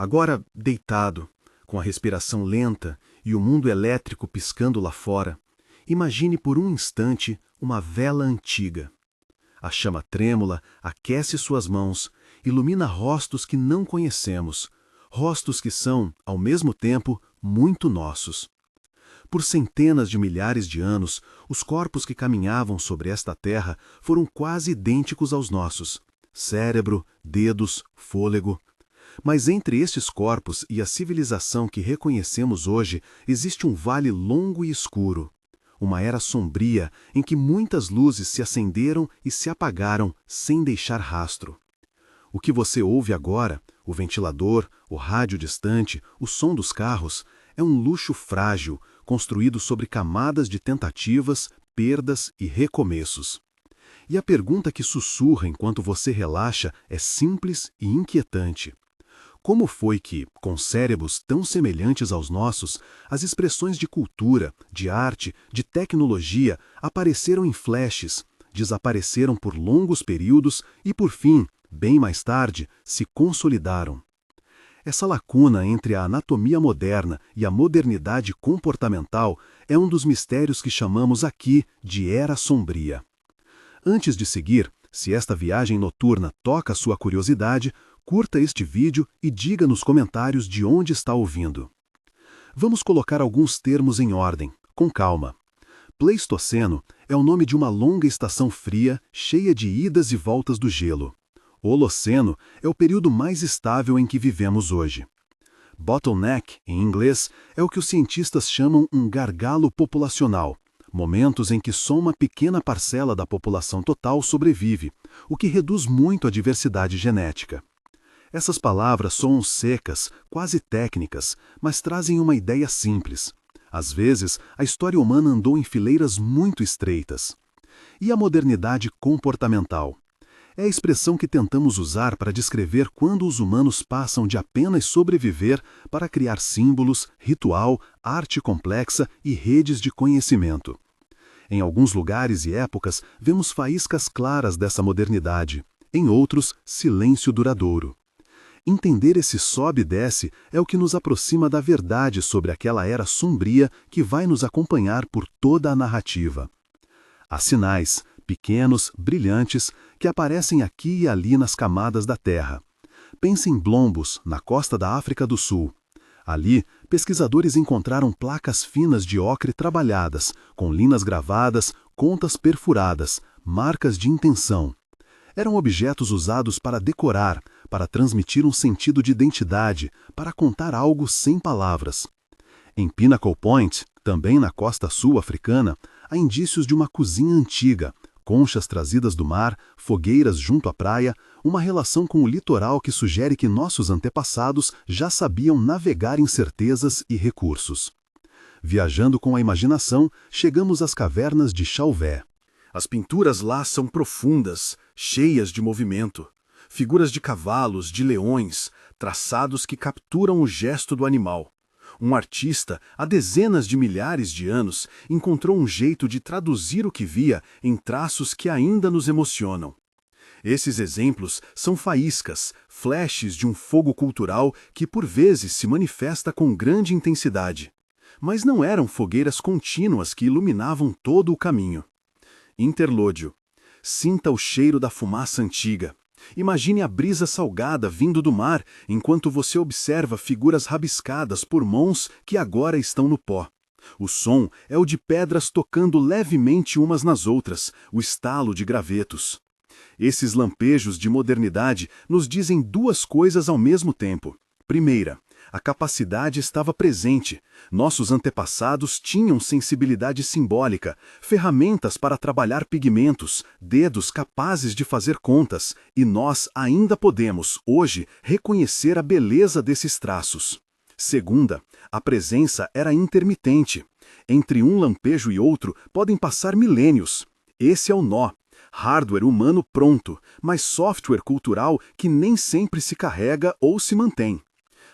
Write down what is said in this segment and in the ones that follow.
Agora, deitado, com a respiração lenta e o mundo elétrico piscando lá fora, imagine por um instante uma vela antiga. A chama trêmula aquece suas mãos, ilumina rostos que não conhecemos, rostos que são, ao mesmo tempo, muito nossos. Por centenas de milhares de anos, os corpos que caminhavam sobre esta terra foram quase idênticos aos nossos. Cérebro, dedos, fôlego. Mas entre estes corpos e a civilização que reconhecemos hoje, existe um vale longo e escuro. Uma era sombria em que muitas luzes se acenderam e se apagaram sem deixar rastro. O que você ouve agora, o ventilador, o rádio distante, o som dos carros, é um luxo frágil, construído sobre camadas de tentativas, perdas e recomeços. E a pergunta que sussurra enquanto você relaxa é simples e inquietante. Como foi que, com cérebros tão semelhantes aos nossos, as expressões de cultura, de arte, de tecnologia apareceram em flashes, desapareceram por longos períodos e, por fim, bem mais tarde, se consolidaram? Essa lacuna entre a anatomia moderna e a modernidade comportamental é um dos mistérios que chamamos aqui de Era Sombria. Antes de seguir, se esta viagem noturna toca a sua curiosidade, curta este vídeo e diga nos comentários de onde está ouvindo. Vamos colocar alguns termos em ordem, com calma. Pleistoceno é o nome de uma longa estação fria, cheia de idas e voltas do gelo. Holoceno é o período mais estável em que vivemos hoje. Bottleneck, em inglês, é o que os cientistas chamam um gargalo populacional, momentos em que só uma pequena parcela da população total sobrevive, o que reduz muito a diversidade genética. Essas palavras soam secas, quase técnicas, mas trazem uma ideia simples. Às vezes, a história humana andou em fileiras muito estreitas. E a modernidade comportamental? É a expressão que tentamos usar para descrever quando os humanos passam de apenas sobreviver para criar símbolos, ritual, arte complexa e redes de conhecimento. Em alguns lugares e épocas, vemos faíscas claras dessa modernidade. Em outros, silêncio duradouro. Entender esse sobe e desce é o que nos aproxima da verdade sobre aquela era sombria que vai nos acompanhar por toda a narrativa. Há sinais, pequenos, brilhantes, que aparecem aqui e ali nas camadas da Terra. Pense em Blombos, na costa da África do Sul. Ali, pesquisadores encontraram placas finas de ocre trabalhadas, com linas gravadas, contas perfuradas, marcas de intenção. Eram objetos usados para decorar, para transmitir um sentido de identidade, para contar algo sem palavras. Em Pinnacle Point, também na costa sul-africana, há indícios de uma cozinha antiga, conchas trazidas do mar, fogueiras junto à praia, uma relação com o litoral que sugere que nossos antepassados já sabiam navegar em certezas e recursos. Viajando com a imaginação, chegamos às cavernas de Chauvet. As pinturas lá são profundas, cheias de movimento. Figuras de cavalos, de leões, traçados que capturam o gesto do animal. Um artista, há dezenas de milhares de anos, encontrou um jeito de traduzir o que via em traços que ainda nos emocionam. Esses exemplos são faíscas, flashes de um fogo cultural que por vezes se manifesta com grande intensidade. Mas não eram fogueiras contínuas que iluminavam todo o caminho. Interlúdio. Sinta o cheiro da fumaça antiga. Imagine a brisa salgada vindo do mar enquanto você observa figuras rabiscadas por mãos que agora estão no pó. O som é o de pedras tocando levemente umas nas outras, o estalo de gravetos. Esses lampejos de modernidade nos dizem duas coisas ao mesmo tempo. Primeira, a capacidade estava presente. Nossos antepassados tinham sensibilidade simbólica, ferramentas para trabalhar pigmentos, dedos capazes de fazer contas, e nós ainda podemos, hoje, reconhecer a beleza desses traços. Segunda, a presença era intermitente. Entre um lampejo e outro podem passar milênios. Esse é o nó. Hardware humano pronto, mas software cultural que nem sempre se carrega ou se mantém.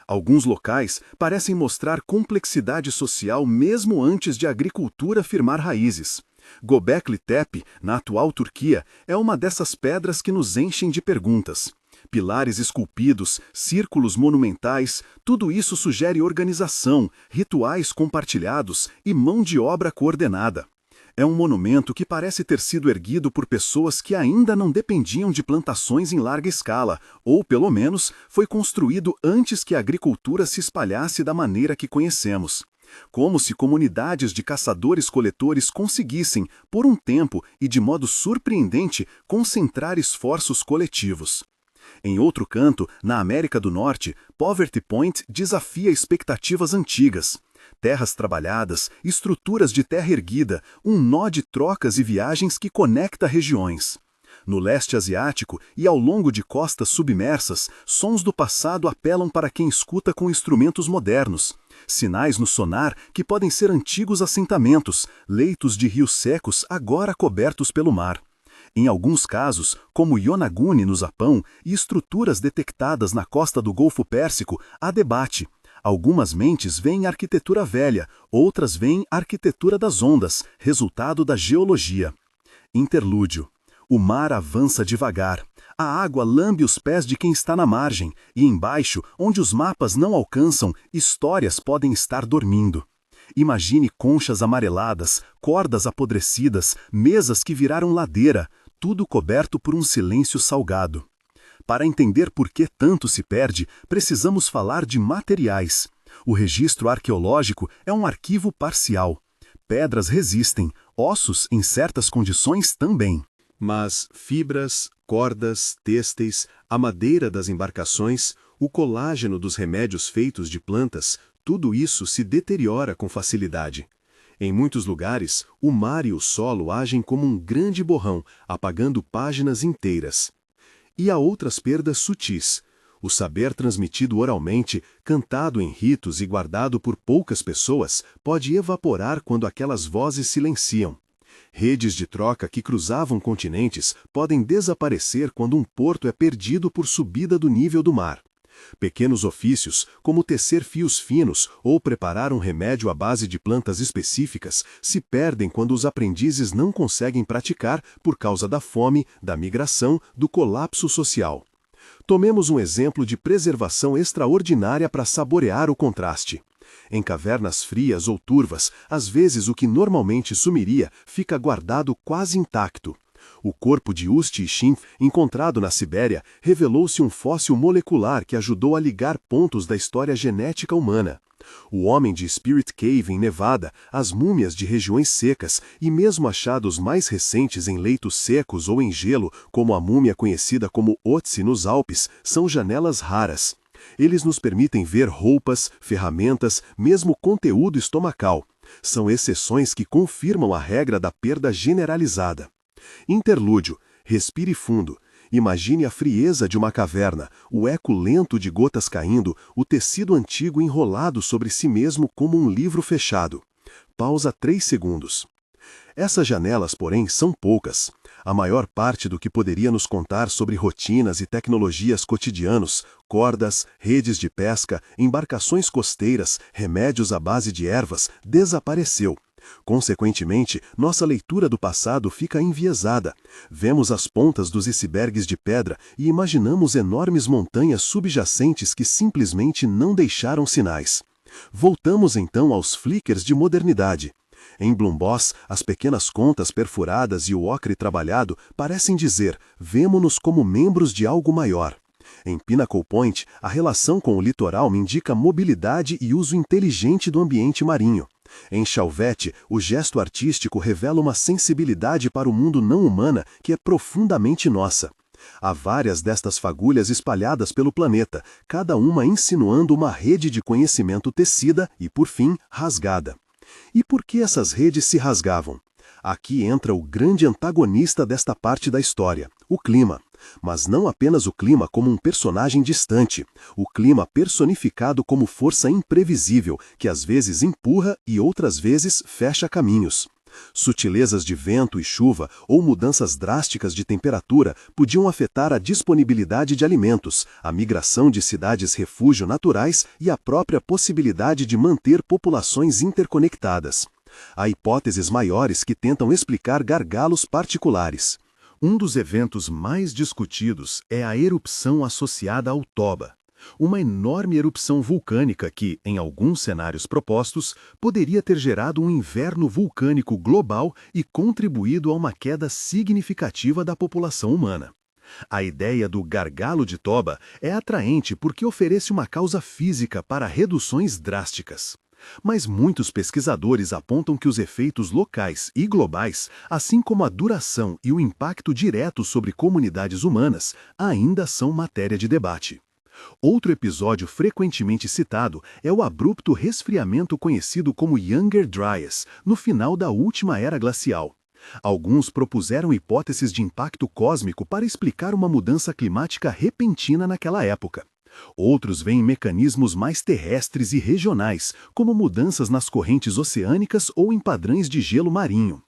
Alguns locais parecem mostrar complexidade social mesmo antes de a agricultura firmar raízes. Göbekli Tepe, na atual Turquia, é uma dessas pedras que nos enchem de perguntas. Pilares esculpidos, círculos monumentais, tudo isso sugere organização, rituais compartilhados e mão de obra coordenada. É um monumento que parece ter sido erguido por pessoas que ainda não dependiam de plantações em larga escala, ou, pelo menos, foi construído antes que a agricultura se espalhasse da maneira que conhecemos. Como se comunidades de caçadores-coletores conseguissem, por um tempo e de modo surpreendente, concentrar esforços coletivos. Em outro canto, na América do Norte, Poverty Point desafia expectativas antigas. Terras trabalhadas, estruturas de terra erguida, um nó de trocas e viagens que conecta regiões. No leste asiático e ao longo de costas submersas, sons do passado apelam para quem escuta com instrumentos modernos. Sinais no sonar que podem ser antigos assentamentos, leitos de rios secos agora cobertos pelo mar. Em alguns casos, como Yonaguni no Japão e estruturas detectadas na costa do Golfo Pérsico, há debate. Algumas mentes veem arquitetura velha, outras veem arquitetura das ondas, resultado da geologia. Interlúdio. O mar avança devagar. A água lambe os pés de quem está na margem, e embaixo, onde os mapas não alcançam, histórias podem estar dormindo. Imagine conchas amareladas, cordas apodrecidas, mesas que viraram ladeira, tudo coberto por um silêncio salgado. Para entender por que tanto se perde, precisamos falar de materiais. O registro arqueológico é um arquivo parcial. Pedras resistem, ossos em certas condições também. Mas fibras, cordas, têxteis, a madeira das embarcações, o colágeno dos remédios feitos de plantas, tudo isso se deteriora com facilidade. Em muitos lugares, o mar e o solo agem como um grande borrão, apagando páginas inteiras. E há outras perdas sutis. O saber transmitido oralmente, cantado em ritos e guardado por poucas pessoas, pode evaporar quando aquelas vozes silenciam. Redes de troca que cruzavam continentes podem desaparecer quando um porto é perdido por subida do nível do mar. Pequenos ofícios, como tecer fios finos ou preparar um remédio à base de plantas específicas, se perdem quando os aprendizes não conseguem praticar por causa da fome, da migração, do colapso social. Tomemos um exemplo de preservação extraordinária para saborear o contraste. Em cavernas frias ou turvas, às vezes o que normalmente sumiria fica guardado quase intacto. O corpo de Usti e Shinf, encontrado na Sibéria, revelou-se um fóssil molecular que ajudou a ligar pontos da história genética humana. O homem de Spirit Cave, em Nevada, as múmias de regiões secas e mesmo achados mais recentes em leitos secos ou em gelo, como a múmia conhecida como Otzi nos Alpes, são janelas raras. Eles nos permitem ver roupas, ferramentas, mesmo conteúdo estomacal. São exceções que confirmam a regra da perda generalizada. Interlúdio. Respire fundo. Imagine a frieza de uma caverna, o eco lento de gotas caindo, o tecido antigo enrolado sobre si mesmo como um livro fechado. Pausa 3 segundos. Essas janelas, porém, são poucas. A maior parte do que poderia nos contar sobre rotinas e tecnologias cotidianos, cordas, redes de pesca, embarcações costeiras, remédios à base de ervas, desapareceu. Consequentemente, nossa leitura do passado fica enviesada. Vemos as pontas dos icebergs de pedra e imaginamos enormes montanhas subjacentes que simplesmente não deixaram sinais. Voltamos então aos flickers de modernidade. Em Bloomboss, as pequenas contas perfuradas e o ocre trabalhado parecem dizer: vemo-nos como membros de algo maior. Em Pinnacle Point, a relação com o litoral me indica mobilidade e uso inteligente do ambiente marinho. Em Chauvet, o gesto artístico revela uma sensibilidade para o mundo não humana que é profundamente nossa. Há várias destas fagulhas espalhadas pelo planeta, cada uma insinuando uma rede de conhecimento tecida e, por fim, rasgada. E por que essas redes se rasgavam? Aqui entra o grande antagonista desta parte da história, o clima. Mas não apenas o clima como um personagem distante, o clima personificado como força imprevisível, que às vezes empurra e outras vezes fecha caminhos. Sutilezas de vento e chuva ou mudanças drásticas de temperatura podiam afetar a disponibilidade de alimentos, a migração de cidades-refúgio naturais e a própria possibilidade de manter populações interconectadas. Há hipóteses maiores que tentam explicar gargalos particulares. Um dos eventos mais discutidos é a erupção associada ao Toba, uma enorme erupção vulcânica que, em alguns cenários propostos, poderia ter gerado um inverno vulcânico global e contribuído a uma queda significativa da população humana. A ideia do gargalo de Toba é atraente porque oferece uma causa física para reduções drásticas. Mas muitos pesquisadores apontam que os efeitos locais e globais, assim como a duração e o impacto direto sobre comunidades humanas, ainda são matéria de debate. Outro episódio frequentemente citado é o abrupto resfriamento conhecido como Younger Dryas, no final da última era glacial. Alguns propuseram hipóteses de impacto cósmico para explicar uma mudança climática repentina naquela época. Outros veem mecanismos mais terrestres e regionais, como mudanças nas correntes oceânicas ou em padrões de gelo marinho.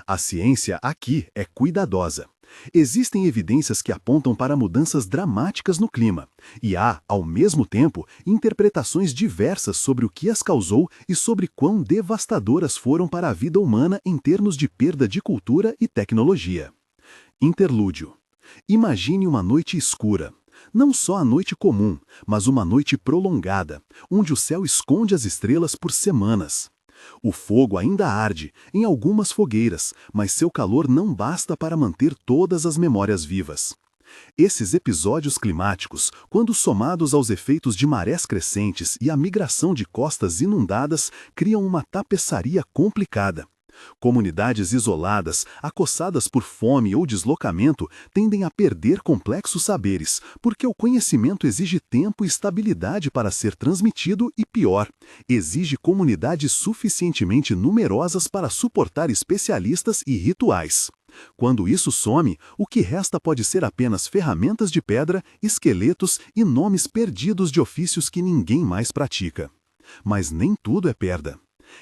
A ciência aqui é cuidadosa. Existem evidências que apontam para mudanças dramáticas no clima, e há, ao mesmo tempo, interpretações diversas sobre o que as causou e sobre quão devastadoras foram para a vida humana em termos de perda de cultura e tecnologia. Interlúdio. Imagine uma noite escura. Não só a noite comum, mas uma noite prolongada, onde o céu esconde as estrelas por semanas. O fogo ainda arde, em algumas fogueiras, mas seu calor não basta para manter todas as memórias vivas. Esses episódios climáticos, quando somados aos efeitos de marés crescentes e a migração de costas inundadas, criam uma tapeçaria complicada. Comunidades isoladas, acossadas por fome ou deslocamento, tendem a perder complexos saberes, porque o conhecimento exige tempo e estabilidade para ser transmitido e, pior, exige comunidades suficientemente numerosas para suportar especialistas e rituais. Quando isso some, o que resta pode ser apenas ferramentas de pedra, esqueletos e nomes perdidos de ofícios que ninguém mais pratica. Mas nem tudo é perda.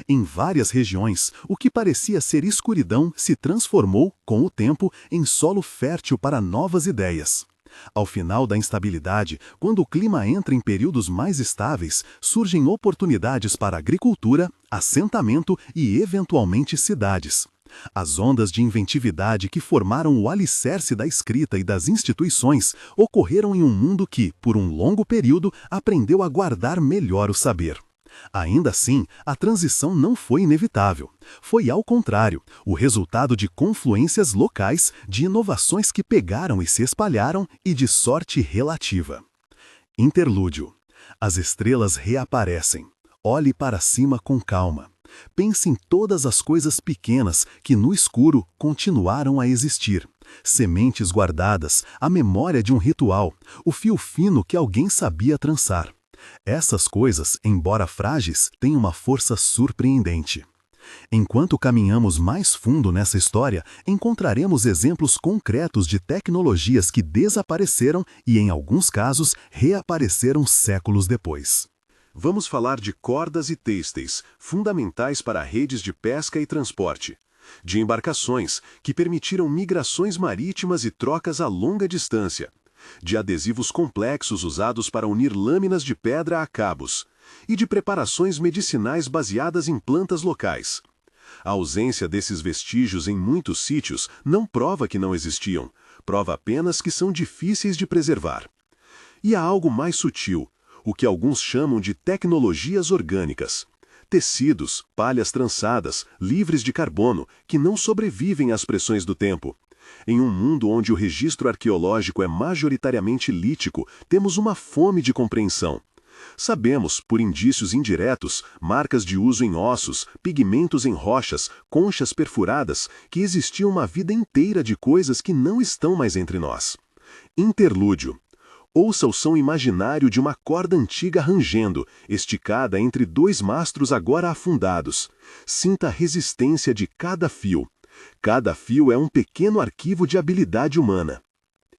Em várias regiões, o que parecia ser escuridão se transformou, com o tempo, em solo fértil para novas ideias. Ao final da instabilidade, quando o clima entra em períodos mais estáveis, surgem oportunidades para agricultura, assentamento e, eventualmente, cidades. As ondas de inventividade que formaram o alicerce da escrita e das instituições ocorreram em um mundo que, por um longo período, aprendeu a guardar melhor o saber. Ainda assim, a transição não foi inevitável. Foi, ao contrário, o resultado de confluências locais, de inovações que pegaram e se espalharam e de sorte relativa. Interlúdio. As estrelas reaparecem. Olhe para cima com calma. Pense em todas as coisas pequenas que no escuro continuaram a existir. Sementes guardadas, a memória de um ritual, o fio fino que alguém sabia trançar. Essas coisas, embora frágeis, têm uma força surpreendente. Enquanto caminhamos mais fundo nessa história, encontraremos exemplos concretos de tecnologias que desapareceram e, em alguns casos, reapareceram séculos depois. Vamos falar de cordas e têxteis, fundamentais para redes de pesca e transporte. De embarcações, que permitiram migrações marítimas e trocas a longa distância. De adesivos complexos usados para unir lâminas de pedra a cabos, e de preparações medicinais baseadas em plantas locais. A ausência desses vestígios em muitos sítios não prova que não existiam, prova apenas que são difíceis de preservar. E há algo mais sutil, o que alguns chamam de tecnologias orgânicas. Tecidos, palhas trançadas, livres de carbono, que não sobrevivem às pressões do tempo. Em um mundo onde o registro arqueológico é majoritariamente lítico, temos uma fome de compreensão. Sabemos, por indícios indiretos, marcas de uso em ossos, pigmentos em rochas, conchas perfuradas, que existia uma vida inteira de coisas que não estão mais entre nós. Interlúdio. Ouça o som imaginário de uma corda antiga rangendo, esticada entre dois mastros agora afundados. Sinta a resistência de cada fio. Cada fio é um pequeno arquivo de habilidade humana.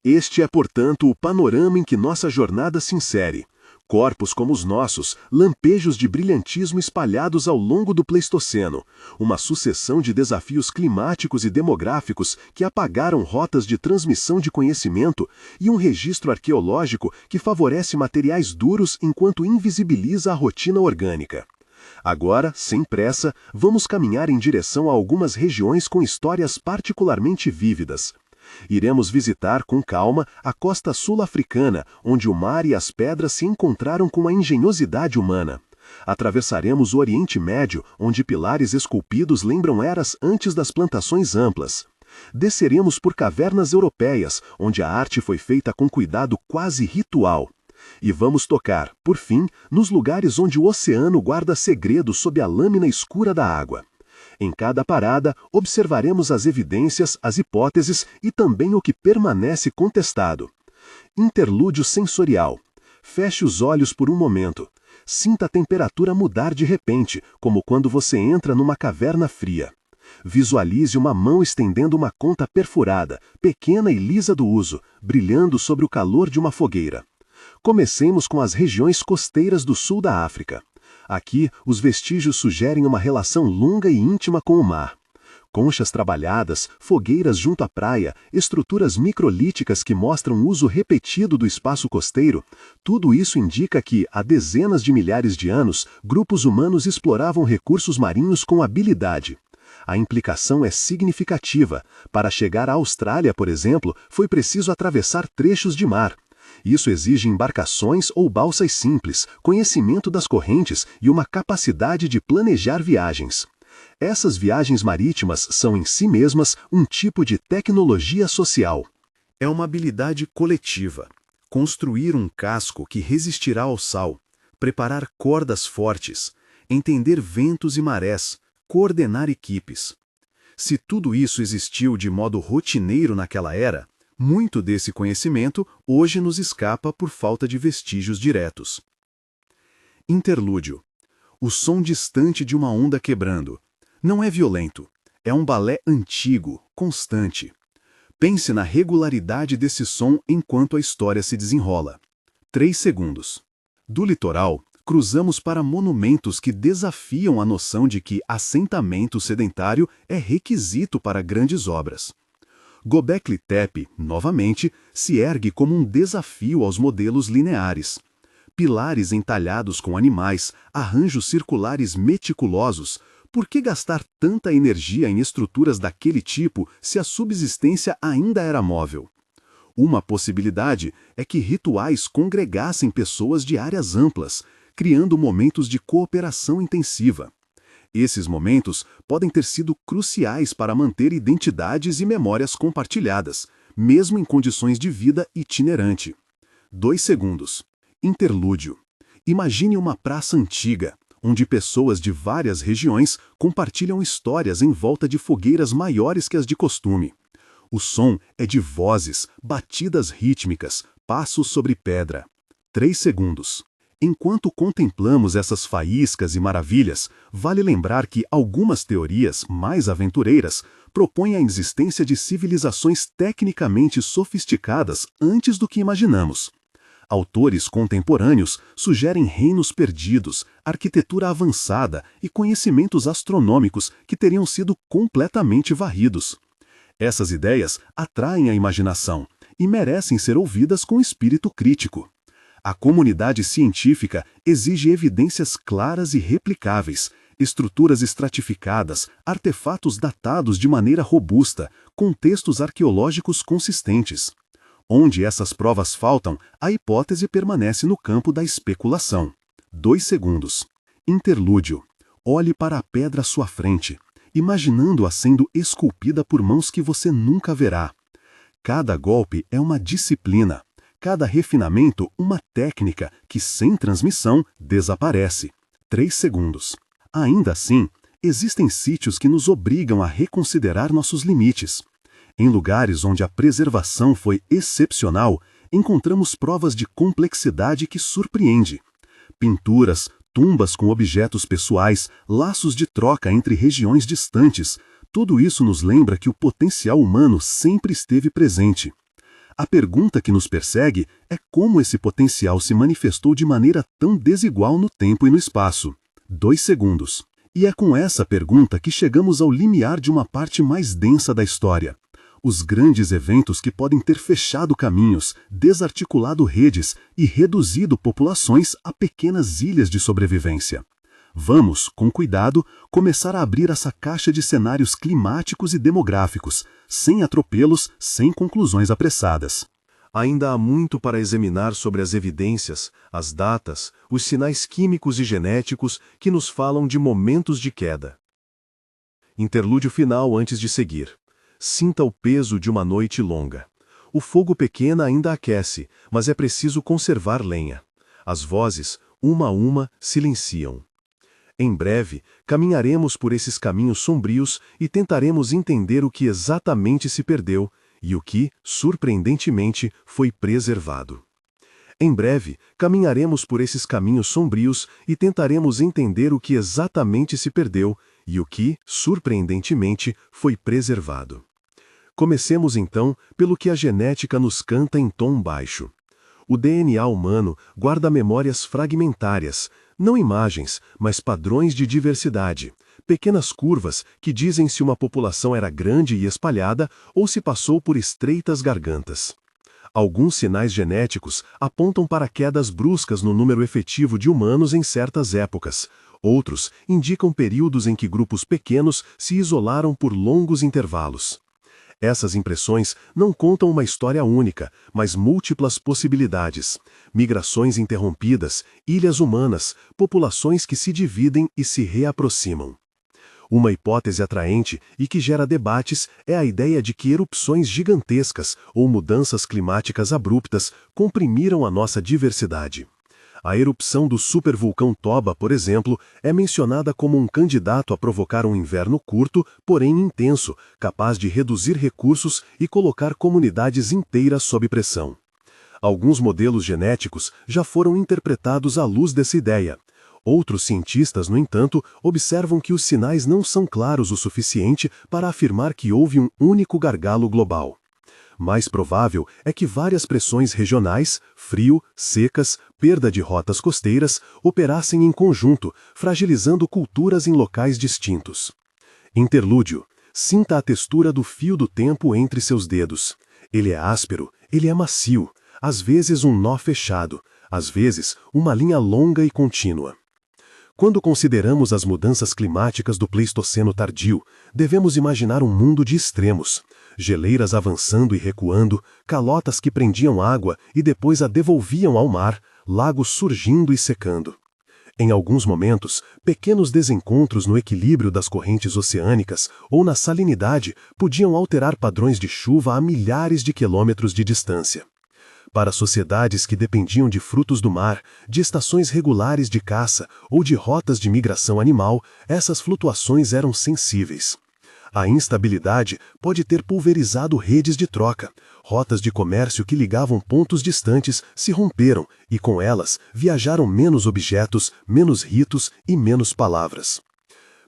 Este é, portanto, o panorama em que nossa jornada se insere. Corpos como os nossos, lampejos de brilhantismo espalhados ao longo do Pleistoceno, uma sucessão de desafios climáticos e demográficos que apagaram rotas de transmissão de conhecimento e um registro arqueológico que favorece materiais duros enquanto invisibiliza a rotina orgânica. Agora, sem pressa, vamos caminhar em direção a algumas regiões com histórias particularmente vívidas. Iremos visitar com calma a costa sul-africana, onde o mar e as pedras se encontraram com a engenhosidade humana. Atravessaremos o Oriente Médio, onde pilares esculpidos lembram eras antes das plantações amplas. Desceremos por cavernas europeias, onde a arte foi feita com cuidado quase ritual. E vamos tocar, por fim, nos lugares onde o oceano guarda segredos sob a lâmina escura da água. Em cada parada, observaremos as evidências, as hipóteses e também o que permanece contestado. Interlúdio sensorial. Feche os olhos por um momento. Sinta a temperatura mudar de repente, como quando você entra numa caverna fria. Visualize uma mão estendendo uma conta perfurada, pequena e lisa do uso, brilhando sobre o calor de uma fogueira. Comecemos com as regiões costeiras do sul da África. Aqui, os vestígios sugerem uma relação longa e íntima com o mar. Conchas trabalhadas, fogueiras junto à praia, estruturas microlíticas que mostram o uso repetido do espaço costeiro, tudo isso indica que, há dezenas de milhares de anos, grupos humanos exploravam recursos marinhos com habilidade. A implicação é significativa. Para chegar à Austrália, por exemplo, foi preciso atravessar trechos de mar. Isso exige embarcações ou balsas simples, conhecimento das correntes e uma capacidade de planejar viagens. Essas viagens marítimas são em si mesmas um tipo de tecnologia social. É uma habilidade coletiva. Construir um casco que resistirá ao sal, preparar cordas fortes, entender ventos e marés, coordenar equipes. Se tudo isso existiu de modo rotineiro naquela era, muito desse conhecimento hoje nos escapa por falta de vestígios diretos. Interlúdio. O som distante de uma onda quebrando. Não é violento. É um balé antigo, constante. Pense na regularidade desse som enquanto a história se desenrola. 3 segundos. Do litoral, cruzamos para monumentos que desafiam a noção de que assentamento sedentário é requisito para grandes obras. Göbekli Tepe, novamente, se ergue como um desafio aos modelos lineares. Pilares entalhados com animais, arranjos circulares meticulosos. Por que gastar tanta energia em estruturas daquele tipo se a subsistência ainda era móvel? Uma possibilidade é que rituais congregassem pessoas de áreas amplas, criando momentos de cooperação intensiva. Esses momentos podem ter sido cruciais para manter identidades e memórias compartilhadas, mesmo em condições de vida itinerante. 2 segundos. Interlúdio. Imagine uma praça antiga, onde pessoas de várias regiões compartilham histórias em volta de fogueiras maiores que as de costume. O som é de vozes, batidas rítmicas, passos sobre pedra. 3 segundos. Enquanto contemplamos essas faíscas e maravilhas, vale lembrar que algumas teorias, mais aventureiras, propõem a existência de civilizações tecnicamente sofisticadas antes do que imaginamos. Autores contemporâneos sugerem reinos perdidos, arquitetura avançada e conhecimentos astronômicos que teriam sido completamente varridos. Essas ideias atraem a imaginação e merecem ser ouvidas com espírito crítico. A comunidade científica exige evidências claras e replicáveis, estruturas estratificadas, artefatos datados de maneira robusta, contextos arqueológicos consistentes. Onde essas provas faltam, a hipótese permanece no campo da especulação. 2 segundos. Interlúdio. Olhe para a pedra à sua frente, imaginando-a sendo esculpida por mãos que você nunca verá. Cada golpe é uma disciplina. Cada refinamento, uma técnica que, sem transmissão, desaparece. 3 segundos. Ainda assim, existem sítios que nos obrigam a reconsiderar nossos limites. Em lugares onde a preservação foi excepcional, encontramos provas de complexidade que surpreende. Pinturas, tumbas com objetos pessoais, laços de troca entre regiões distantes, tudo isso nos lembra que o potencial humano sempre esteve presente. A pergunta que nos persegue é como esse potencial se manifestou de maneira tão desigual no tempo e no espaço. 2 segundos. E é com essa pergunta que chegamos ao limiar de uma parte mais densa da história. Os grandes eventos que podem ter fechado caminhos, desarticulado redes e reduzido populações a pequenas ilhas de sobrevivência. Vamos, com cuidado, começar a abrir essa caixa de cenários climáticos e demográficos, sem atropelos, sem conclusões apressadas. Ainda há muito para examinar sobre as evidências, as datas, os sinais químicos e genéticos que nos falam de momentos de queda. Interlúdio final antes de seguir. Sinta o peso de uma noite longa. O fogo pequeno ainda aquece, mas é preciso conservar lenha. As vozes, uma a uma, silenciam. Em breve, caminharemos por esses caminhos sombrios e tentaremos entender o que exatamente se perdeu e o que, surpreendentemente, foi preservado. Em breve, caminharemos por esses caminhos sombrios e tentaremos entender o que exatamente se perdeu e o que, surpreendentemente, foi preservado. Comecemos então pelo que a genética nos canta em tom baixo. O DNA humano guarda memórias fragmentárias, não imagens, mas padrões de diversidade, pequenas curvas que dizem se uma população era grande e espalhada ou se passou por estreitas gargantas. Alguns sinais genéticos apontam para quedas bruscas no número efetivo de humanos em certas épocas. Outros indicam períodos em que grupos pequenos se isolaram por longos intervalos. Essas impressões não contam uma história única, mas múltiplas possibilidades. Migrações interrompidas, ilhas humanas, populações que se dividem e se reaproximam. Uma hipótese atraente e que gera debates é a ideia de que erupções gigantescas ou mudanças climáticas abruptas comprimiram a nossa diversidade. A erupção do supervulcão Toba, por exemplo, é mencionada como um candidato a provocar um inverno curto, porém intenso, capaz de reduzir recursos e colocar comunidades inteiras sob pressão. Alguns modelos genéticos já foram interpretados à luz dessa ideia. Outros cientistas, no entanto, observam que os sinais não são claros o suficiente para afirmar que houve um único gargalo global. Mais provável é que várias pressões regionais, frio, secas, perda de rotas costeiras, operassem em conjunto, fragilizando culturas em locais distintos. Interlúdio. Sinta a textura do fio do tempo entre seus dedos. Ele é áspero, ele é macio, às vezes um nó fechado, às vezes uma linha longa e contínua. Quando consideramos as mudanças climáticas do Pleistoceno tardio, devemos imaginar um mundo de extremos. Geleiras avançando e recuando, calotas que prendiam água e depois a devolviam ao mar, lagos surgindo e secando. Em alguns momentos, pequenos desencontros no equilíbrio das correntes oceânicas ou na salinidade podiam alterar padrões de chuva a milhares de quilômetros de distância. Para sociedades que dependiam de frutos do mar, de estações regulares de caça ou de rotas de migração animal, essas flutuações eram sensíveis. A instabilidade pode ter pulverizado redes de troca. Rotas de comércio que ligavam pontos distantes se romperam e, com elas, viajaram menos objetos, menos ritos e menos palavras.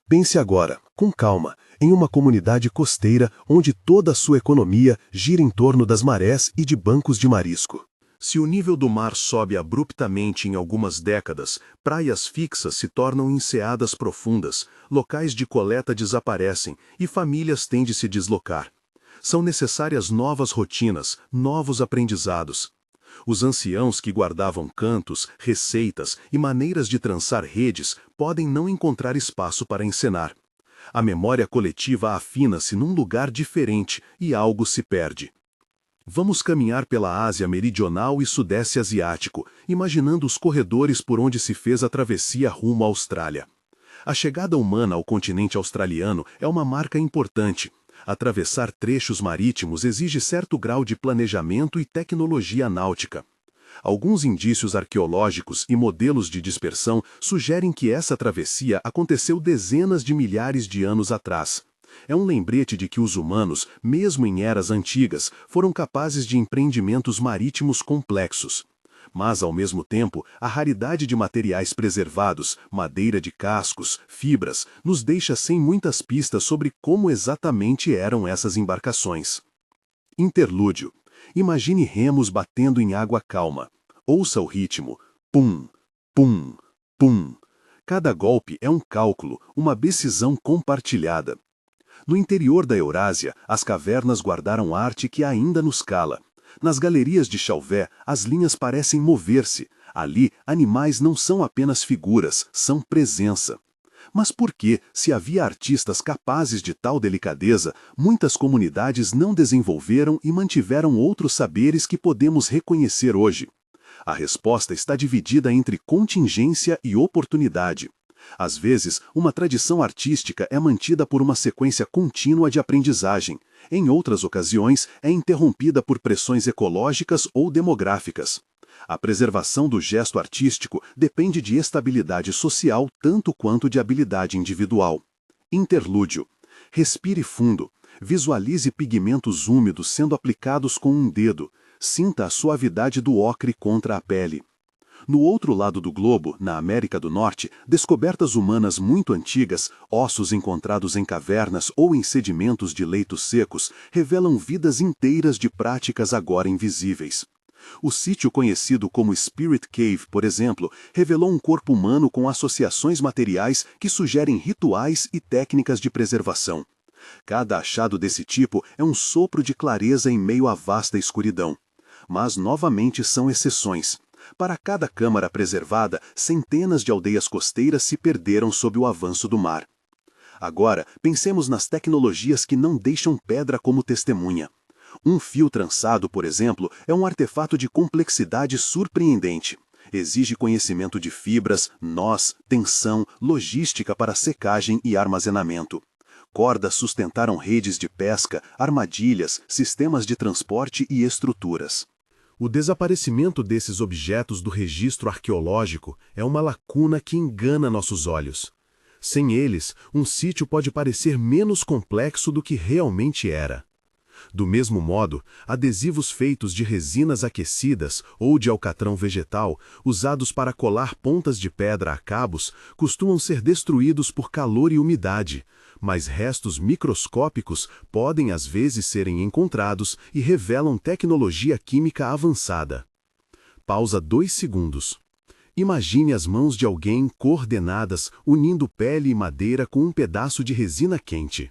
Pense agora, com calma, em uma comunidade costeira onde toda a sua economia gira em torno das marés e de bancos de marisco. Se o nível do mar sobe abruptamente em algumas décadas, praias fixas se tornam enseadas profundas, locais de coleta desaparecem e famílias têm de se deslocar. São necessárias novas rotinas, novos aprendizados. Os anciãos que guardavam cantos, receitas e maneiras de trançar redes podem não encontrar espaço para encenar. A memória coletiva afina-se num lugar diferente e algo se perde. Vamos caminhar pela Ásia Meridional e Sudeste Asiático, imaginando os corredores por onde se fez a travessia rumo à Austrália. A chegada humana ao continente australiano é uma marca importante. Atravessar trechos marítimos exige certo grau de planejamento e tecnologia náutica. Alguns indícios arqueológicos e modelos de dispersão sugerem que essa travessia aconteceu dezenas de milhares de anos atrás. É um lembrete de que os humanos, mesmo em eras antigas, foram capazes de empreendimentos marítimos complexos. Mas, ao mesmo tempo, a raridade de materiais preservados, madeira de cascos, fibras, nos deixa sem muitas pistas sobre como exatamente eram essas embarcações. Interlúdio. Imagine remos batendo em água calma. Ouça o ritmo. Pum, pum, pum. Cada golpe é um cálculo, uma decisão compartilhada. No interior da Eurásia, as cavernas guardaram arte que ainda nos cala. Nas galerias de Chauvet, as linhas parecem mover-se. Ali, animais não são apenas figuras, são presença. Mas por que, se havia artistas capazes de tal delicadeza, muitas comunidades não desenvolveram e mantiveram outros saberes que podemos reconhecer hoje? A resposta está dividida entre contingência e oportunidade. Às vezes, uma tradição artística é mantida por uma sequência contínua de aprendizagem. Em outras ocasiões, é interrompida por pressões ecológicas ou demográficas. A preservação do gesto artístico depende de estabilidade social tanto quanto de habilidade individual. Interlúdio. Respire fundo. Visualize pigmentos úmidos sendo aplicados com um dedo. Sinta a suavidade do ocre contra a pele. No outro lado do globo, na América do Norte, descobertas humanas muito antigas, ossos encontrados em cavernas ou em sedimentos de leitos secos, revelam vidas inteiras de práticas agora invisíveis. O sítio conhecido como Spirit Cave, por exemplo, revelou um corpo humano com associações materiais que sugerem rituais e técnicas de preservação. Cada achado desse tipo é um sopro de clareza em meio à vasta escuridão. Mas, novamente, são exceções. Para cada câmara preservada, centenas de aldeias costeiras se perderam sob o avanço do mar. Agora, pensemos nas tecnologias que não deixam pedra como testemunha. Um fio trançado, por exemplo, é um artefato de complexidade surpreendente. Exige conhecimento de fibras, nós, tensão, logística para secagem e armazenamento. Cordas sustentaram redes de pesca, armadilhas, sistemas de transporte e estruturas. O desaparecimento desses objetos do registro arqueológico é uma lacuna que engana nossos olhos. Sem eles, um sítio pode parecer menos complexo do que realmente era. Do mesmo modo, adesivos feitos de resinas aquecidas ou de alcatrão vegetal, usados para colar pontas de pedra a cabos, costumam ser destruídos por calor e umidade, mas restos microscópicos podem às vezes serem encontrados e revelam tecnologia química avançada. Pausa 2 segundos. Imagine as mãos de alguém coordenadas unindo pele e madeira com um pedaço de resina quente.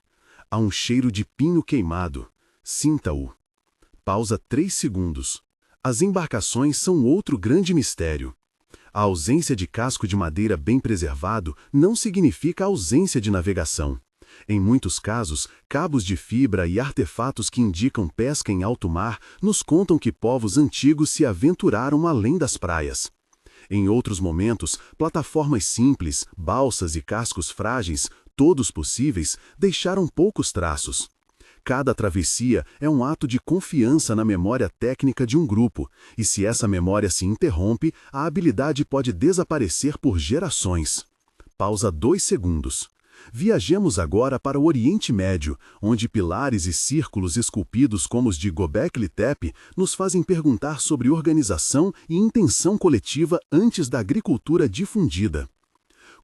Há um cheiro de pinho queimado. Sinta-o. Pausa 3 segundos. As embarcações são outro grande mistério. A ausência de casco de madeira bem preservado não significa ausência de navegação. Em muitos casos, cabos de fibra e artefatos que indicam pesca em alto mar nos contam que povos antigos se aventuraram além das praias. Em outros momentos, plataformas simples, balsas e cascos frágeis, todos possíveis, deixaram poucos traços. Cada travessia é um ato de confiança na memória técnica de um grupo, e se essa memória se interrompe, a habilidade pode desaparecer por gerações. Pausa 2 segundos. Viajemos agora para o Oriente Médio, onde pilares e círculos esculpidos como os de Göbekli Tepe nos fazem perguntar sobre organização e intenção coletiva antes da agricultura difundida.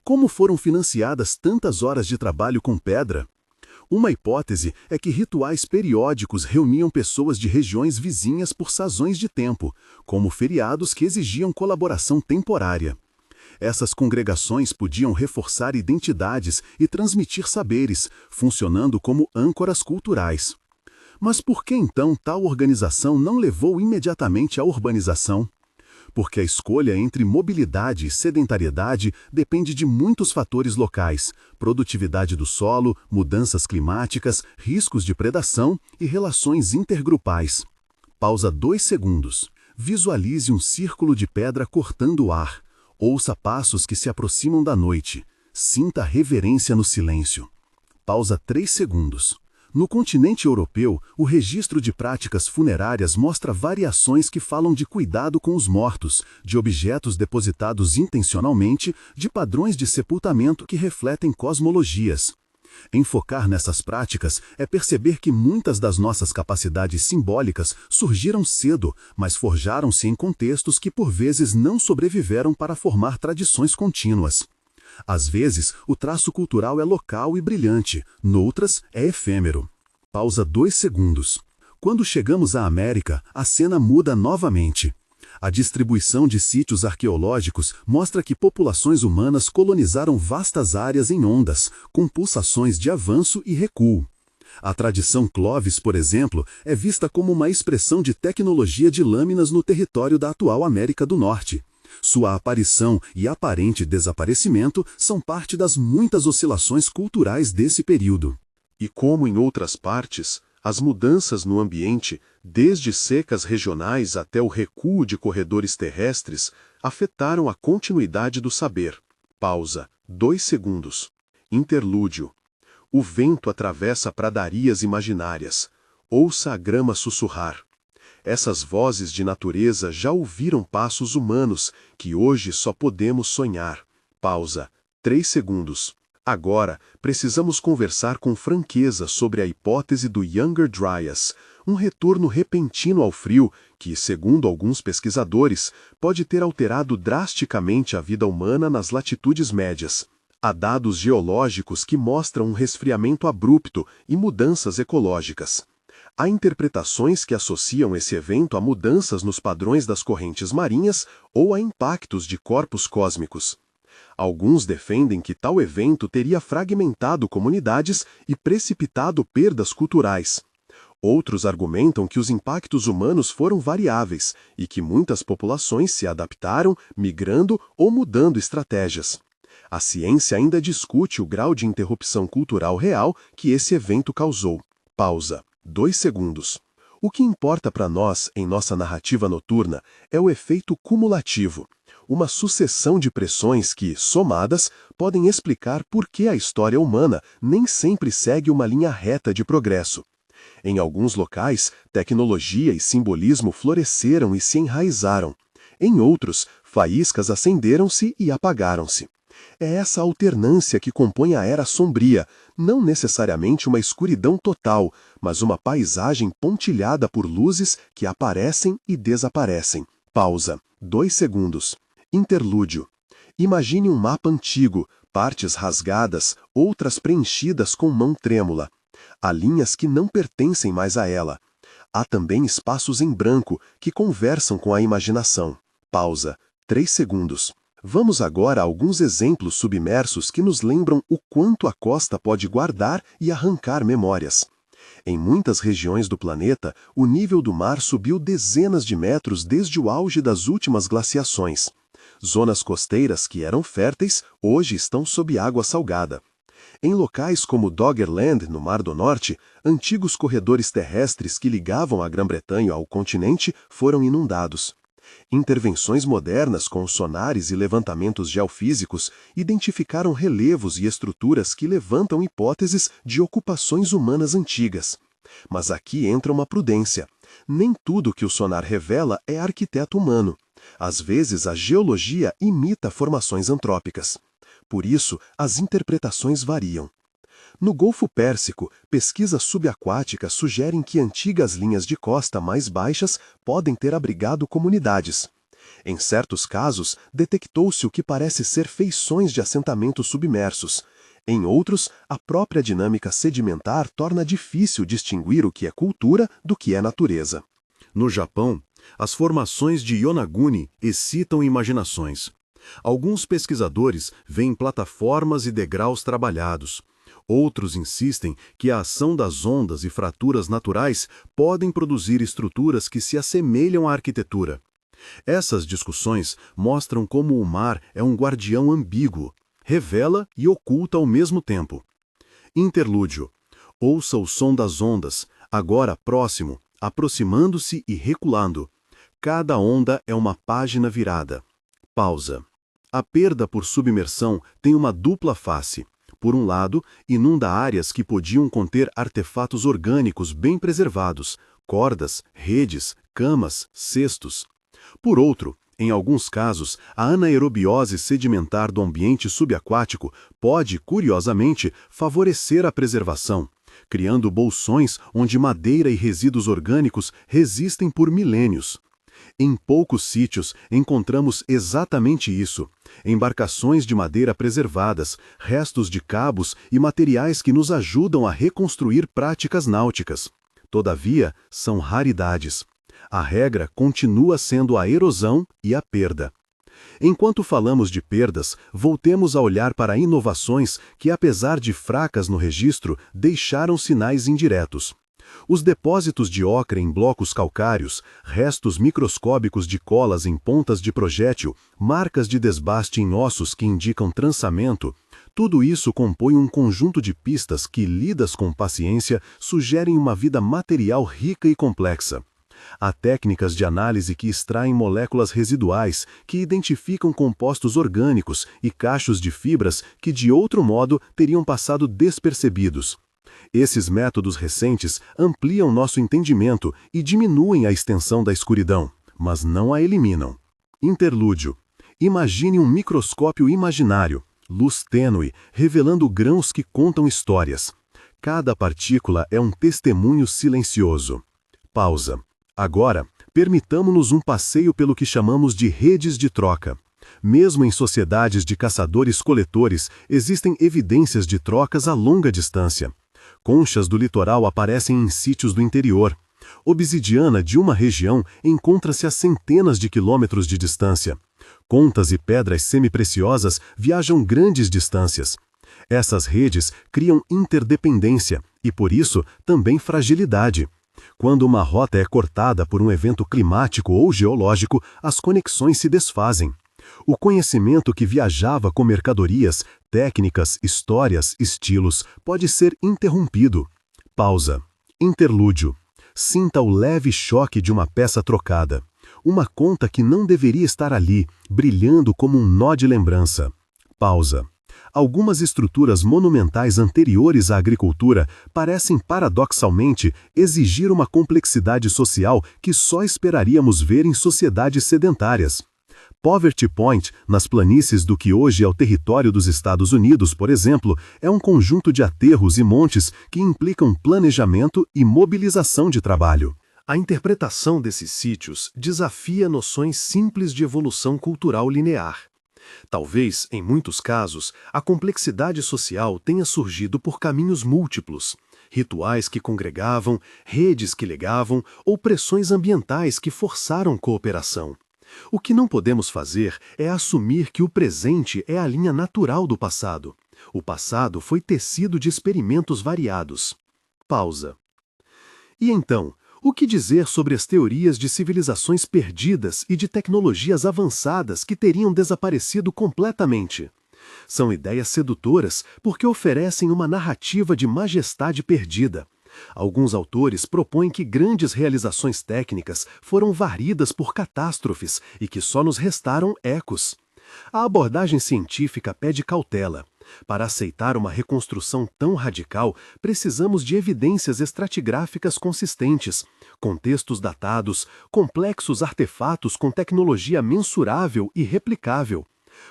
Como foram financiadas tantas horas de trabalho com pedra? Uma hipótese é que rituais periódicos reuniam pessoas de regiões vizinhas por sazões de tempo, como feriados que exigiam colaboração temporária. Essas congregações podiam reforçar identidades e transmitir saberes, funcionando como âncoras culturais. Mas por que então tal organização não levou imediatamente à urbanização? Porque a escolha entre mobilidade e sedentariedade depende de muitos fatores locais: produtividade do solo, mudanças climáticas, riscos de predação e relações intergrupais. Pausa 2 segundos. Visualize um círculo de pedra cortando o ar. Ouça passos que se aproximam da noite. Sinta a reverência no silêncio. Pausa 3 segundos. No continente europeu, o registro de práticas funerárias mostra variações que falam de cuidado com os mortos, de objetos depositados intencionalmente, de padrões de sepultamento que refletem cosmologias. Enfocar nessas práticas é perceber que muitas das nossas capacidades simbólicas surgiram cedo, mas forjaram-se em contextos que por vezes não sobreviveram para formar tradições contínuas. Às vezes, o traço cultural é local e brilhante, noutras é efêmero. Pausa 2 segundos. Quando chegamos à América, a cena muda novamente. A distribuição de sítios arqueológicos mostra que populações humanas colonizaram vastas áreas em ondas, com pulsações de avanço e recuo. A tradição Clovis, por exemplo, é vista como uma expressão de tecnologia de lâminas no território da atual América do Norte. Sua aparição e aparente desaparecimento são parte das muitas oscilações culturais desse período. E como em outras partes, as mudanças no ambiente, desde secas regionais até o recuo de corredores terrestres, afetaram a continuidade do saber. Pausa. 2 segundos. Interlúdio. O vento atravessa pradarias imaginárias. Ouça a grama sussurrar. Essas vozes de natureza já ouviram passos humanos que hoje só podemos sonhar. Pausa. 3 segundos. Agora, precisamos conversar com franqueza sobre a hipótese do Younger Dryas, um retorno repentino ao frio que, segundo alguns pesquisadores, pode ter alterado drasticamente a vida humana nas latitudes médias. Há dados geológicos que mostram um resfriamento abrupto e mudanças ecológicas. Há interpretações que associam esse evento a mudanças nos padrões das correntes marinhas ou a impactos de corpos cósmicos. Alguns defendem que tal evento teria fragmentado comunidades e precipitado perdas culturais. Outros argumentam que os impactos humanos foram variáveis e que muitas populações se adaptaram, migrando ou mudando estratégias. A ciência ainda discute o grau de interrupção cultural real que esse evento causou. Pausa. 2 segundos. O que importa para nós, em nossa narrativa noturna, é o efeito cumulativo, uma sucessão de pressões que, somadas, podem explicar por que a história humana nem sempre segue uma linha reta de progresso. Em alguns locais, tecnologia e simbolismo floresceram e se enraizaram. Em outros, faíscas acenderam-se e apagaram-se. É essa alternância que compõe a Era Sombria, não necessariamente uma escuridão total, mas uma paisagem pontilhada por luzes que aparecem e desaparecem. Pausa. 2 segundos. Interlúdio. Imagine um mapa antigo, partes rasgadas, outras preenchidas com mão trêmula. Há linhas que não pertencem mais a ela. Há também espaços em branco que conversam com a imaginação. Pausa. 3 segundos. Vamos agora a alguns exemplos submersos que nos lembram o quanto a costa pode guardar e arrancar memórias. Em muitas regiões do planeta, o nível do mar subiu dezenas de metros desde o auge das últimas glaciações. Zonas costeiras que eram férteis, hoje estão sob água salgada. Em locais como Doggerland, no Mar do Norte, antigos corredores terrestres que ligavam a Grã-Bretanha ao continente foram inundados. Intervenções modernas com sonares e levantamentos geofísicos identificaram relevos e estruturas que levantam hipóteses de ocupações humanas antigas. Mas aqui entra uma prudência. Nem tudo que o sonar revela é arquiteto humano. Às vezes, a geologia imita formações antrópicas. Por isso, as interpretações variam. No Golfo Pérsico, pesquisas subaquáticas sugerem que antigas linhas de costa mais baixas podem ter abrigado comunidades. Em certos casos, detectou-se o que parece ser feições de assentamentos submersos. Em outros, a própria dinâmica sedimentar torna difícil distinguir o que é cultura do que é natureza. No Japão, as formações de Yonaguni excitam imaginações. Alguns pesquisadores veem plataformas e degraus trabalhados. Outros insistem que a ação das ondas e fraturas naturais podem produzir estruturas que se assemelham à arquitetura. Essas discussões mostram como o mar é um guardião ambíguo, revela e oculta ao mesmo tempo. Interlúdio. Ouça o som das ondas, agora próximo, aproximando-se e reculando. Cada onda é uma página virada. Pausa. A perda por submersão tem uma dupla face. Por um lado, inunda áreas que podiam conter artefatos orgânicos bem preservados, cordas, redes, camas, cestos. Por outro, em alguns casos, a anaerobiose sedimentar do ambiente subaquático pode, curiosamente, favorecer a preservação, criando bolsões onde madeira e resíduos orgânicos resistem por milênios. Em poucos sítios encontramos exatamente isso: embarcações de madeira preservadas, restos de cabos e materiais que nos ajudam a reconstruir práticas náuticas. Todavia, são raridades. A regra continua sendo a erosão e a perda. Enquanto falamos de perdas, voltemos a olhar para inovações que, apesar de fracas no registro, deixaram sinais indiretos. Os depósitos de ocre em blocos calcários, restos microscópicos de colas em pontas de projétil, marcas de desbaste em ossos que indicam trançamento, tudo isso compõe um conjunto de pistas que, lidas com paciência, sugerem uma vida material rica e complexa. Há técnicas de análise que extraem moléculas residuais, que identificam compostos orgânicos e cachos de fibras que, de outro modo, teriam passado despercebidos. Esses métodos recentes ampliam nosso entendimento e diminuem a extensão da escuridão, mas não a eliminam. Interlúdio. Imagine um microscópio imaginário, luz tênue, revelando grãos que contam histórias. Cada partícula é um testemunho silencioso. Pausa. Agora, permitamo-nos um passeio pelo que chamamos de redes de troca. Mesmo em sociedades de caçadores-coletores, existem evidências de trocas a longa distância. Conchas do litoral aparecem em sítios do interior. Obsidiana de uma região encontra-se a centenas de quilômetros de distância. Contas e pedras semipreciosas viajam grandes distâncias. Essas redes criam interdependência e, por isso, também fragilidade. Quando uma rota é cortada por um evento climático ou geológico, as conexões se desfazem. O conhecimento que viajava com mercadorias, técnicas, histórias, estilos, pode ser interrompido. Pausa. Interlúdio. Sinta o leve choque de uma peça trocada. Uma conta que não deveria estar ali, brilhando como um nó de lembrança. Pausa. Algumas estruturas monumentais anteriores à agricultura parecem paradoxalmente exigir uma complexidade social que só esperaríamos ver em sociedades sedentárias. Poverty Point, nas planícies do que hoje é o território dos Estados Unidos, por exemplo, é um conjunto de aterros e montes que implicam planejamento e mobilização de trabalho. A interpretação desses sítios desafia noções simples de evolução cultural linear. Talvez, em muitos casos, a complexidade social tenha surgido por caminhos múltiplos, rituais que congregavam, redes que ligavam ou pressões ambientais que forçaram cooperação. O que não podemos fazer é assumir que o presente é a linha natural do passado. O passado foi tecido de experimentos variados. Pausa. E então, o que dizer sobre as teorias de civilizações perdidas e de tecnologias avançadas que teriam desaparecido completamente? São ideias sedutoras porque oferecem uma narrativa de majestade perdida. Alguns autores propõem que grandes realizações técnicas foram varridas por catástrofes e que só nos restaram ecos. A abordagem científica pede cautela. Para aceitar uma reconstrução tão radical, precisamos de evidências estratigráficas consistentes, contextos datados, complexos artefatos com tecnologia mensurável e replicável.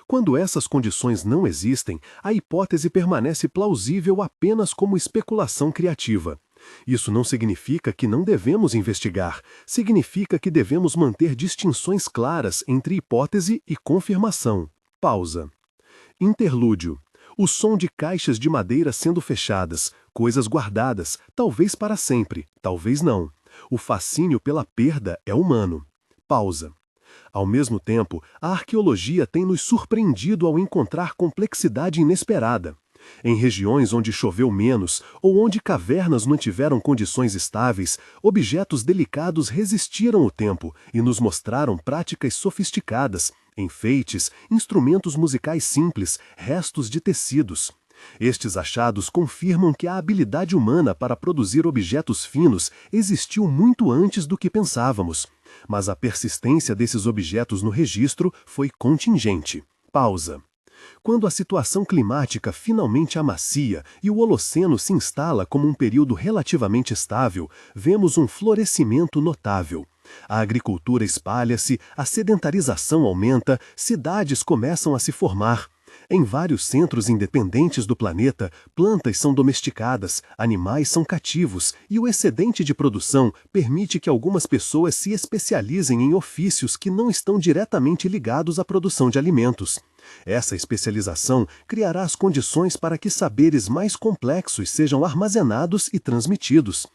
Quando essas condições não existem, a hipótese permanece plausível apenas como especulação criativa. Isso não significa que não devemos investigar, significa que devemos manter distinções claras entre hipótese e confirmação. Pausa. Interlúdio. O som de caixas de madeira sendo fechadas, coisas guardadas, talvez para sempre, talvez não. O fascínio pela perda é humano. Pausa. Ao mesmo tempo, a arqueologia tem nos surpreendido ao encontrar complexidade inesperada. Em regiões onde choveu menos ou onde cavernas mantiveram condições estáveis, objetos delicados resistiram o tempo e nos mostraram práticas sofisticadas, enfeites, instrumentos musicais simples, restos de tecidos. Estes achados confirmam que a habilidade humana para produzir objetos finos existiu muito antes do que pensávamos. Mas a persistência desses objetos no registro foi contingente. Pausa. Quando a situação climática finalmente amacia e o Holoceno se instala como um período relativamente estável, vemos um florescimento notável. A agricultura espalha-se, a sedentarização aumenta, cidades começam a se formar. Em vários centros independentes do planeta, plantas são domesticadas, animais são cativos, e o excedente de produção permite que algumas pessoas se especializem em ofícios que não estão diretamente ligados à produção de alimentos. Essa especialização criará as condições para que saberes mais complexos sejam armazenados e transmitidos.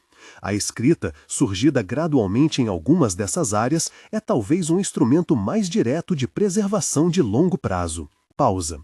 A escrita, surgida gradualmente em algumas dessas áreas, é talvez um instrumento mais direto de preservação de longo prazo. Pausa.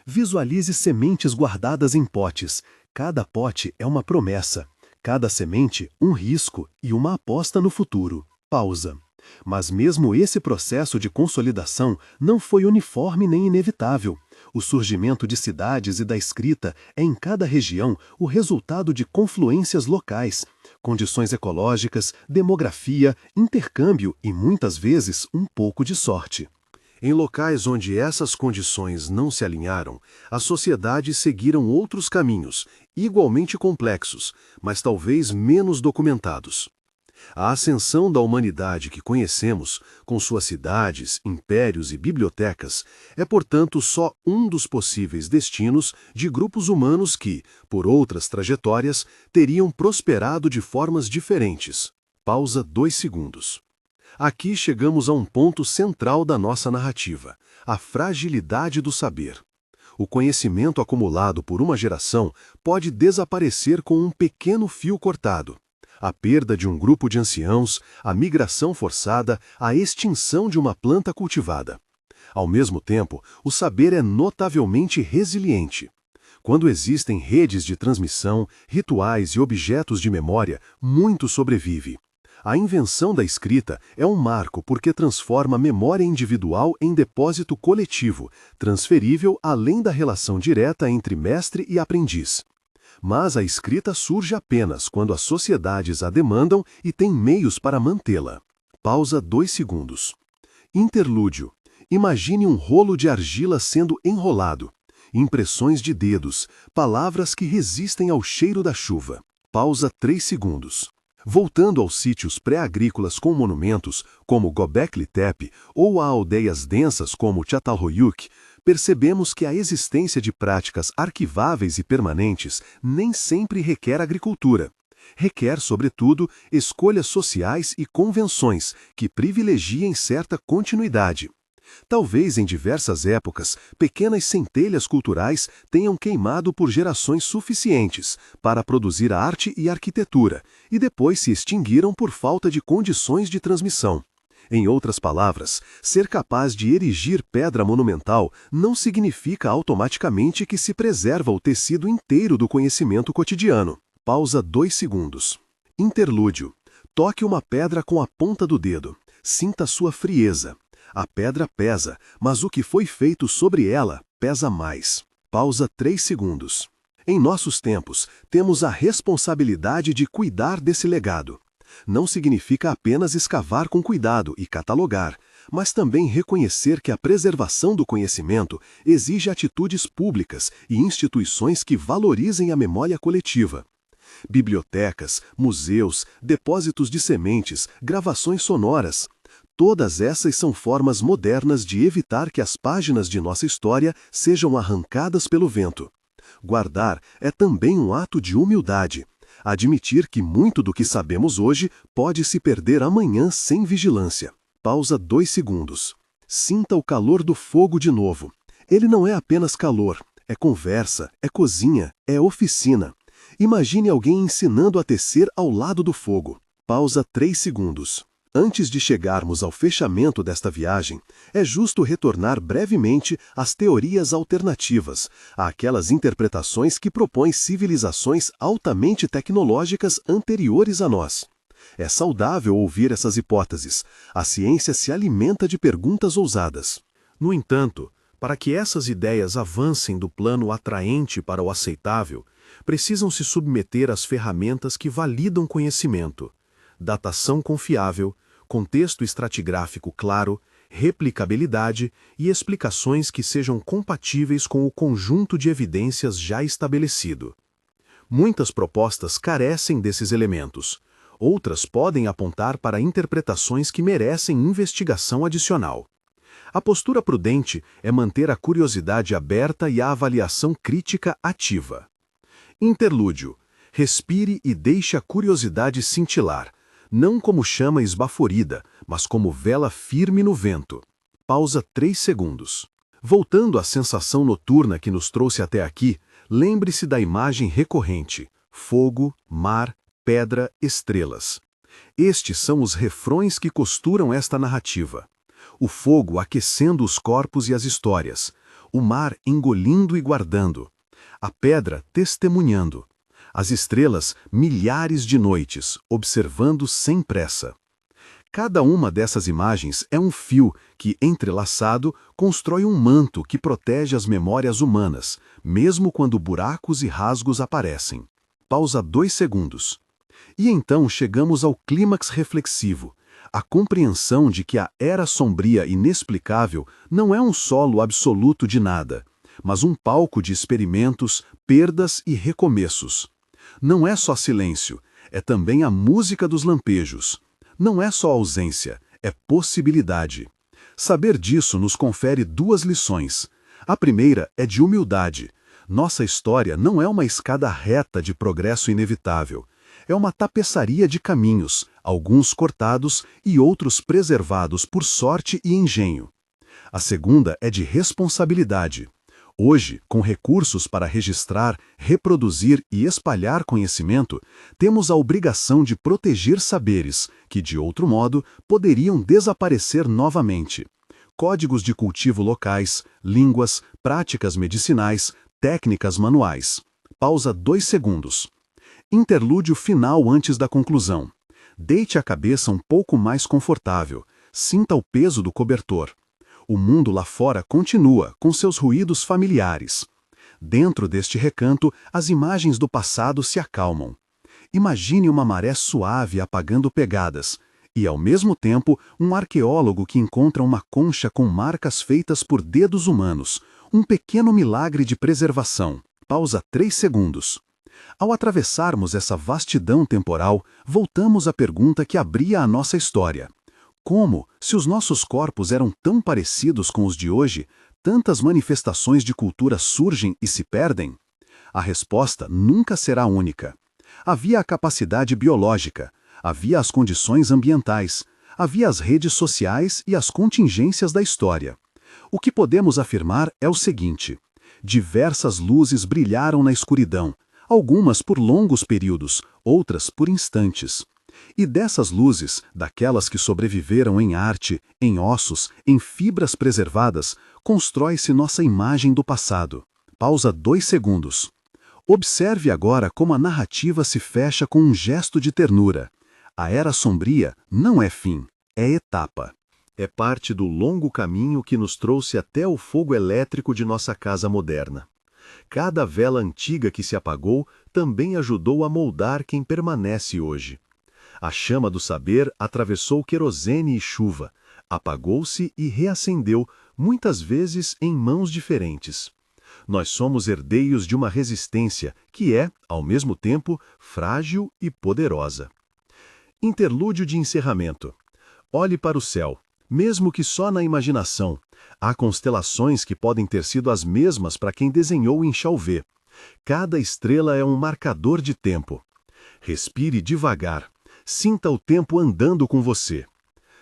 Visualize sementes guardadas em potes. Cada pote é uma promessa. Cada semente, um risco e uma aposta no futuro. Pausa. Mas mesmo esse processo de consolidação não foi uniforme nem inevitável. O surgimento de cidades e da escrita é em cada região o resultado de confluências locais, condições ecológicas, demografia, intercâmbio e, muitas vezes, um pouco de sorte. Em locais onde essas condições não se alinharam, as sociedades seguiram outros caminhos, igualmente complexos, mas talvez menos documentados. A ascensão da humanidade que conhecemos, com suas cidades, impérios e bibliotecas, é, portanto, só um dos possíveis destinos de grupos humanos que, por outras trajetórias, teriam prosperado de formas diferentes. Pausa 2 segundos. Aqui chegamos a um ponto central da nossa narrativa: a fragilidade do saber. O conhecimento acumulado por uma geração pode desaparecer com um pequeno fio cortado. A perda de um grupo de anciãos, a migração forçada, a extinção de uma planta cultivada. Ao mesmo tempo, o saber é notavelmente resiliente. Quando existem redes de transmissão, rituais e objetos de memória, muito sobrevive. A invenção da escrita é um marco porque transforma a memória individual em depósito coletivo, transferível além da relação direta entre mestre e aprendiz. Mas a escrita surge apenas quando as sociedades a demandam e têm meios para mantê-la. Pausa 2 segundos. Interlúdio. Imagine um rolo de argila sendo enrolado. Impressões de dedos, palavras que resistem ao cheiro da chuva. Pausa 3 segundos. Voltando aos sítios pré-agrícolas com monumentos, como Göbekli Tepe, ou a aldeias densas como Çatalhöyük, percebemos que a existência de práticas arquiváveis e permanentes nem sempre requer agricultura. Requer, sobretudo, escolhas sociais e convenções que privilegiem certa continuidade. Talvez em diversas épocas, pequenas centelhas culturais tenham queimado por gerações suficientes para produzir arte e arquitetura, e depois se extinguiram por falta de condições de transmissão. Em outras palavras, ser capaz de erigir pedra monumental não significa automaticamente que se preserva o tecido inteiro do conhecimento cotidiano. Pausa 2 segundos. Interlúdio. Toque uma pedra com a ponta do dedo. Sinta sua frieza. A pedra pesa, mas o que foi feito sobre ela pesa mais. Pausa 3 segundos. Em nossos tempos, temos a responsabilidade de cuidar desse legado. Não significa apenas escavar com cuidado e catalogar, mas também reconhecer que a preservação do conhecimento exige atitudes públicas e instituições que valorizem a memória coletiva. Bibliotecas, museus, depósitos de sementes, gravações sonoras. Todas essas são formas modernas de evitar que as páginas de nossa história sejam arrancadas pelo vento. Guardar é também um ato de humildade. Admitir que muito do que sabemos hoje pode se perder amanhã sem vigilância. Pausa 2 segundos. Sinta o calor do fogo de novo. Ele não é apenas calor, é conversa, é cozinha, é oficina. Imagine alguém ensinando a tecer ao lado do fogo. Pausa 3 segundos. Antes de chegarmos ao fechamento desta viagem, é justo retornar brevemente às teorias alternativas, àquelas interpretações que propõem civilizações altamente tecnológicas anteriores a nós. É saudável ouvir essas hipóteses. A ciência se alimenta de perguntas ousadas. No entanto, para que essas ideias avancem do plano atraente para o aceitável, precisam se submeter às ferramentas que validam conhecimento. Datação confiável, contexto estratigráfico claro, replicabilidade e explicações que sejam compatíveis com o conjunto de evidências já estabelecido. Muitas propostas carecem desses elementos. Outras podem apontar para interpretações que merecem investigação adicional. A postura prudente é manter a curiosidade aberta e a avaliação crítica ativa. Interlúdio. Respire e deixe a curiosidade cintilar, não como chama esbaforida, mas como vela firme no vento. Pausa 3 segundos. Voltando à sensação noturna que nos trouxe até aqui, lembre-se da imagem recorrente: fogo, mar, pedra, estrelas. Estes são os refrões que costuram esta narrativa. O fogo aquecendo os corpos e as histórias, o mar engolindo e guardando, a pedra testemunhando, As estrelas, milhares de noites, observando sem pressa. Cada uma dessas imagens é um fio que, entrelaçado, constrói um manto que protege as memórias humanas, mesmo quando buracos e rasgos aparecem. Pausa 2 segundos. E então chegamos ao clímax reflexivo, a compreensão de que a era sombria inexplicável não é um solo absoluto de nada, mas um palco de experimentos, perdas e recomeços. Não é só silêncio, é também a música dos lampejos. Não é só ausência, é possibilidade. Saber disso nos confere 2 lições. A primeira é de humildade. Nossa história não é uma escada reta de progresso inevitável. É uma tapeçaria de caminhos, alguns cortados e outros preservados por sorte e engenho. A segunda é de responsabilidade. Hoje, com recursos para registrar, reproduzir e espalhar conhecimento, temos a obrigação de proteger saberes que, de outro modo, poderiam desaparecer novamente. Códigos de cultivo locais, línguas, práticas medicinais, técnicas manuais. Pausa 2 segundos. Interlúdio final antes da conclusão. Deite a cabeça um pouco mais confortável. Sinta o peso do cobertor. O mundo lá fora continua, com seus ruídos familiares. Dentro deste recanto, as imagens do passado se acalmam. Imagine uma maré suave apagando pegadas, e, ao mesmo tempo, um arqueólogo que encontra uma concha com marcas feitas por dedos humanos, um pequeno milagre de preservação. Pausa 3 segundos. Ao atravessarmos essa vastidão temporal, voltamos à pergunta que abria a nossa história. Como, se os nossos corpos eram tão parecidos com os de hoje, tantas manifestações de cultura surgem e se perdem? A resposta nunca será única. Havia a capacidade biológica, havia as condições ambientais, havia as redes sociais e as contingências da história. O que podemos afirmar é o seguinte: diversas luzes brilharam na escuridão, algumas por longos períodos, outras por instantes. E dessas luzes, daquelas que sobreviveram em arte, em ossos, em fibras preservadas, constrói-se nossa imagem do passado. Pausa 2 segundos. Observe agora como a narrativa se fecha com um gesto de ternura. A Era Sombria não é fim, é etapa. É parte do longo caminho que nos trouxe até o fogo elétrico de nossa casa moderna. Cada vela antiga que se apagou também ajudou a moldar quem permanece hoje. A chama do saber atravessou querosene e chuva, apagou-se e reacendeu, muitas vezes em mãos diferentes. Nós somos herdeiros de uma resistência que é, ao mesmo tempo, frágil e poderosa. Interlúdio de encerramento. Olhe para o céu, mesmo que só na imaginação. Há constelações que podem ter sido as mesmas para quem desenhou em Chauvet. Cada estrela é um marcador de tempo. Respire devagar. Sinta o tempo andando com você.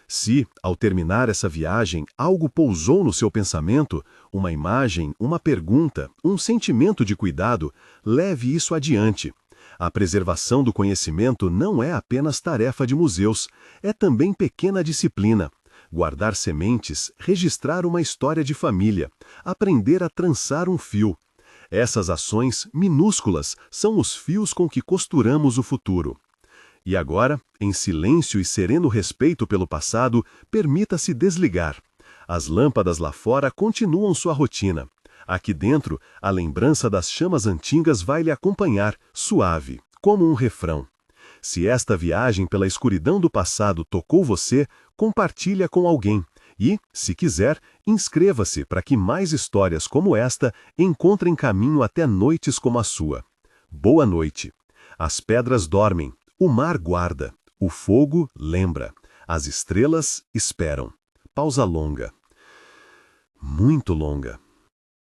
Se, ao terminar essa viagem, algo pousou no seu pensamento, uma imagem, uma pergunta, um sentimento de cuidado, leve isso adiante. A preservação do conhecimento não é apenas tarefa de museus, é também pequena disciplina. Guardar sementes, registrar uma história de família, aprender a trançar um fio. Essas ações, minúsculas, são os fios com que costuramos o futuro. E agora, em silêncio e sereno respeito pelo passado, permita-se desligar. As lâmpadas lá fora continuam sua rotina. Aqui dentro, a lembrança das chamas antigas vai lhe acompanhar, suave, como um refrão. Se esta viagem pela escuridão do passado tocou você, compartilhe com alguém. E, se quiser, inscreva-se para que mais histórias como esta encontrem caminho até noites como a sua. Boa noite. As pedras dormem. O mar guarda, o fogo lembra, as estrelas esperam. Pausa longa. Muito longa.